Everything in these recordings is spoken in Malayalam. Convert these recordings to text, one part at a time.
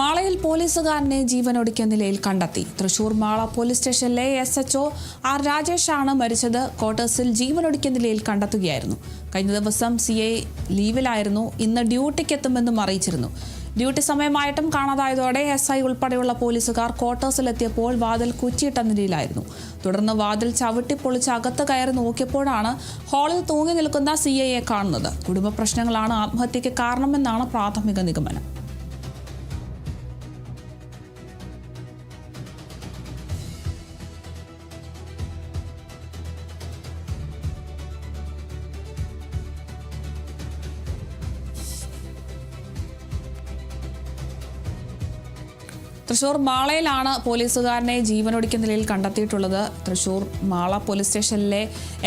മാളയിൽ പോലീസുകാരനെ ജീവനൊടുക്കിയ നിലയിൽ കണ്ടെത്തി. തൃശൂർ മാള പോലീസ് സ്റ്റേഷനിലെ SHO ആർ രാജേഷാണ് മരിച്ചത്. ക്വാർട്ടേഴ്സിൽ ജീവനൊടുക്കിയ നിലയിൽ കണ്ടെത്തുകയായിരുന്നു. കഴിഞ്ഞ ദിവസം CI ലീവിലായിരുന്നു. ഇന്ന് ഡ്യൂട്ടിക്കെത്തുമെന്നും അറിയിച്ചിരുന്നു. ഡ്യൂട്ടി സമയമായിട്ടും കാണാതായതോടെ SI ഉൾപ്പെടെയുള്ള പോലീസുകാർ ക്വാർട്ടേഴ്സിലെത്തിയപ്പോൾ വാതിൽ കുറ്റിയിട്ട നിലയിലായിരുന്നു. തുടർന്ന് വാതിൽ ചവിട്ടിപ്പൊളിച്ച് അകത്ത് കയറി നോക്കിയപ്പോഴാണ് ഹാളിൽ തൂങ്ങി നിൽക്കുന്ന CIയെ കാണുന്നത്. കുടുംബ പ്രശ്നങ്ങളാണ് ആത്മഹത്യയ്ക്ക് കാരണമെന്നാണ് പ്രാഥമിക നിഗമനം. തൃശൂർ മാളയിലാണ് പോലീസുകാരനെ ജീവനൊടുക്കിയ നിലയിൽ കണ്ടെത്തിയിട്ടുള്ളത്. തൃശൂർ മാള പോലീസ് സ്റ്റേഷനിലെ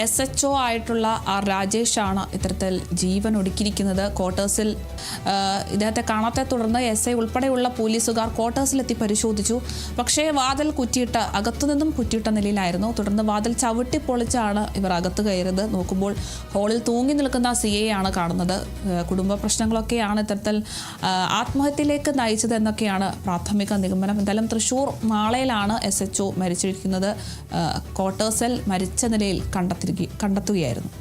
SHO ആയിട്ടുള്ള ആർ രാജേഷാണ് ഇത്തരത്തിൽ ജീവനൊടുക്കിയിരിക്കുന്നത്. ക്വാർട്ടേഴ്സിൽ ഇദ്ദേഹത്തെ കാണാത്തെ തുടർന്ന് SI ഉൾപ്പെടെയുള്ള പോലീസുകാർ ക്വാർട്ടേഴ്സിലെത്തി പരിശോധിച്ചു. പക്ഷേ വാതിൽ കുറ്റിയിട്ട് അകത്തുനിന്നും കുറ്റിയിട്ട നിലയിലായിരുന്നു. തുടർന്ന് വാതിൽ ചവിട്ടിപ്പൊളിച്ചാണ് ഇവർ അകത്ത് കയറിയത്. നോക്കുമ്പോൾ ഹാളിൽ തൂങ്ങി നിൽക്കുന്ന CI ആണ് കാണുന്നത്. കുടുംബ പ്രശ്നങ്ങളൊക്കെയാണ് ഇത്തരത്തിൽ ആത്മഹത്യയിലേക്ക് നയിച്ചത് എന്നൊക്കെയാണ് പ്രാഥമിക നിഗമനം. എന്തായാലും തൃശൂർ മാളയിലാണ് SHO മരിച്ചിരിക്കുന്നത്. ക്വാർട്ടേഴ്സിൽ മരിച്ച നിലയിൽ കണ്ടെത്തുകയായിരുന്നു.